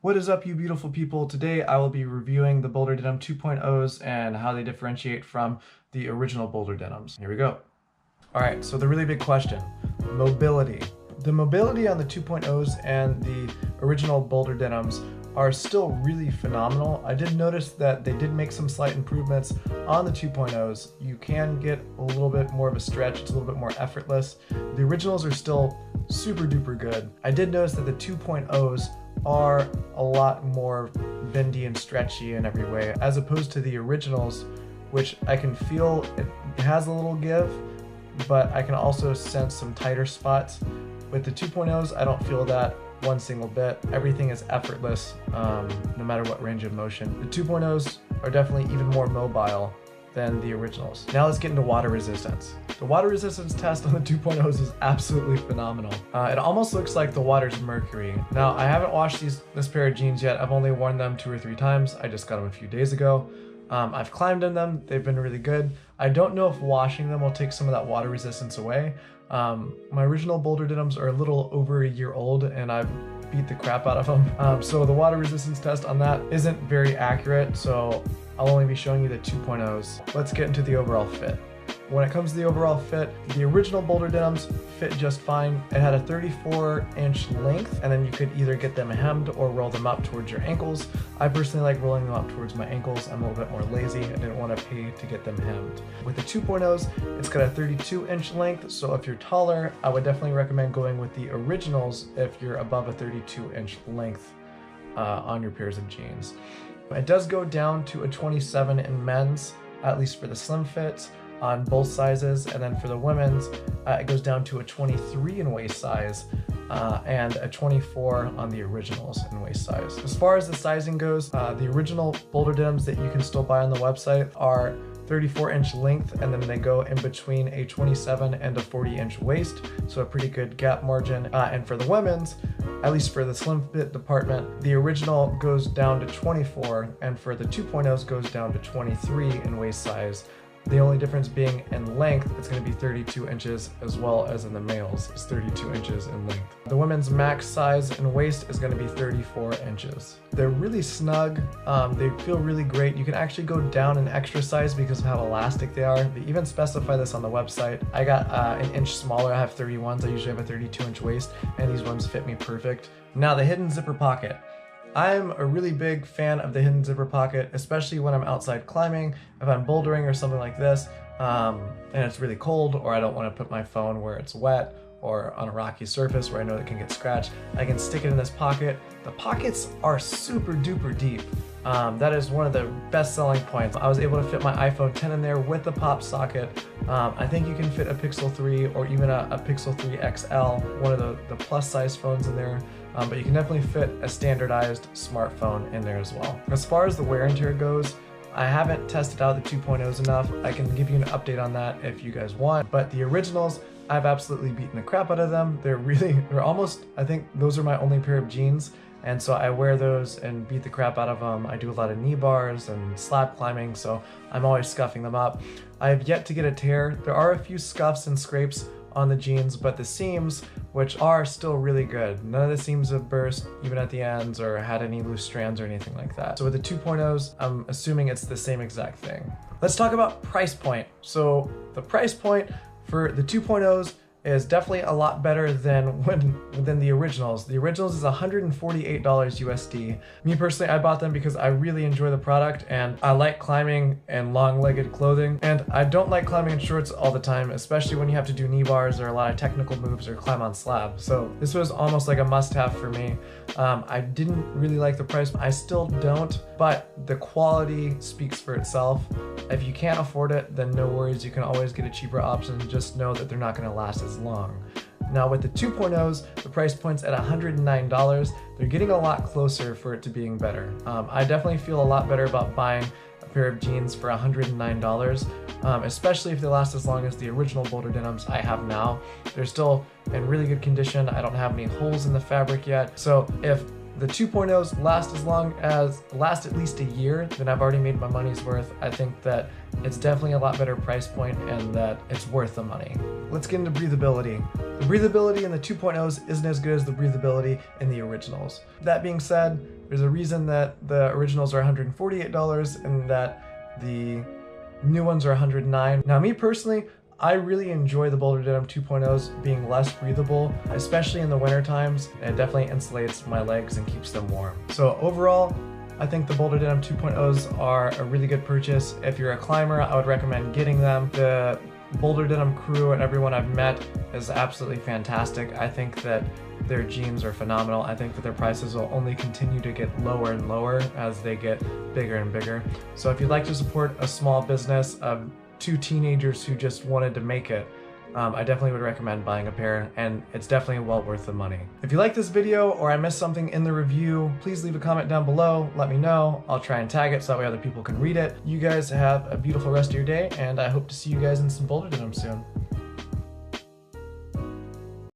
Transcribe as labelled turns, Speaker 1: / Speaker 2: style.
Speaker 1: What is up, you beautiful people? Today I will be reviewing the Boulder Denim 2.0s and how they differentiate from the original Boulder Denims. Here we go. All right, so the really big question, mobility. The mobility on the 2.0s and the original Boulder Denims are still really phenomenal. I did notice that they did make some slight improvements on the 2.0s. You can get a little bit more of a stretch, it's a little bit more effortless. The originals are still super duper good. I did notice that the 2.0s are a lot more bendy and stretchy in every way, as opposed to the originals, which I can feel it has a little give, but I can also sense some tighter spots. With the 2.0s, I don't feel that one single bit. Everything is effortless, no matter what range of motion. The 2.0s are definitely even more mobile than the originals. Now let's get into water resistance. The water resistance test on the 2.0s is absolutely phenomenal. It almost looks like the water's mercury. Now, I haven't washed this pair of jeans yet. I've only worn them 2 or 3 times. I just got them a few days ago. I've climbed in them. They've been really good. I don't know if washing them will take some of that water resistance away. My original Boulder Denims are a little over a year old and I've beat the crap out of them. So the water resistance test on that isn't very accurate, so I'll only be showing you the 2.0s. Let's get into the overall fit. When it comes to the overall fit, the original Boulder Denims fit just fine. It had a 34-inch length, and then you could either get them hemmed or roll them up towards your ankles. I personally like rolling them up towards my ankles. I'm a little bit more lazy. I didn't want to pay to get them hemmed. With the 2.0s, it's got a 32-inch length, so if you're taller, I would definitely recommend going with the originals if you're above a 32-inch length on your pairs of jeans. It does go down to a 27 in men's, at least for the slim fits, on both sizes, and then for the women's, it goes down to a 23 in waist size and a 24 on the originals in waist size. As far as the sizing goes, the original Boulder Denims that you can still buy on the website are 34-inch length, and then they go in between a 27 and a 40-inch waist, so a pretty good gap margin. And for the women's, at least for the slim fit department, the original goes down to 24, and for the 2.0s goes down to 23 in waist size. The only difference being in length, it's going to be 32 inches, as well as in the males, it's 32 inches in length. The women's max size and waist is going to be 34 inches. They're really snug, they feel really great. You can actually go down an extra size because of how elastic they are. They even specify this on the website. I got an inch smaller, I have 31s, I usually have a 32-inch waist, and these ones fit me perfect. Now the hidden zipper pocket. I'm a really big fan of the hidden zipper pocket, especially when I'm outside climbing, if I'm bouldering or something like this, and it's really cold, or I don't want to put my phone where it's wet or on a rocky surface where I know it can get scratched. I can stick it in this pocket. The pockets are super duper deep. That is one of the best selling points. I was able to fit my iPhone 10 in there with the pop socket. I think you can fit a Pixel 3 or even a Pixel 3 XL, one of the plus size phones in there. But you can definitely fit a standardized smartphone in there as well. As far as the wear and tear goes, I haven't tested out the 2.0s enough. I can give you an update on that if you guys want. But the originals, I've absolutely beaten the crap out of them. They're almost, I think those are my only pair of jeans. And so I wear those and beat the crap out of them. I do a lot of knee bars and slab climbing, so I'm always scuffing them up. I have yet to get a tear. There are a few scuffs and scrapes on the jeans, but the seams, which are still really good. None of the seams have burst, even at the ends, or had any loose strands or anything like that. So with the 2.0s, I'm assuming it's the same exact thing. Let's talk about price point. So the price point for the 2.0s is definitely a lot better than the originals. The originals is $148 USD. Me personally, I bought them because I really enjoy the product and I like climbing in long-legged clothing. And I don't like climbing in shorts all the time, especially when you have to do knee bars or a lot of technical moves or climb on slab. So this was almost like a must-have for me. I didn't really like the price. I still don't, but the quality speaks for itself. If you can't afford it, then no worries. You can always get a cheaper option. Just know that they're not going to last as long. Now with the 2.0s, the price point's at $109. They're getting a lot closer for it to being better. I definitely feel a lot better about buying a pair of jeans for $109, especially if they last as long as the original Boulder Denims I have now. They're still in really good condition. I don't have any holes in the fabric yet. So if the 2.0s last at least a year, then I've already made my money's worth. I think that it's definitely a lot better price point and that it's worth the money. Let's get into breathability. The breathability in the 2.0s isn't as good as the breathability in the originals. That being said, there's a reason that the originals are $148 and that the new ones are $109. Now, me personally, I really enjoy the Boulder Denim 2.0s being less breathable, especially in the winter times. It definitely insulates my legs and keeps them warm. So overall, I think the Boulder Denim 2.0s are a really good purchase. If you're a climber, I would recommend getting them. The Boulder Denim crew and everyone I've met is absolutely fantastic. I think that their jeans are phenomenal. I think that their prices will only continue to get lower and lower as they get bigger and bigger. So if you'd like to support a small business of two teenagers who just wanted to make it, I definitely would recommend buying a pair, and it's definitely well worth the money. If you like this video or I missed something in the review, please leave a comment down below. Let me know. I'll try and tag it so that way other people can read it. You guys have a beautiful rest of your day, and I hope to see you guys in some Boulder Denim soon.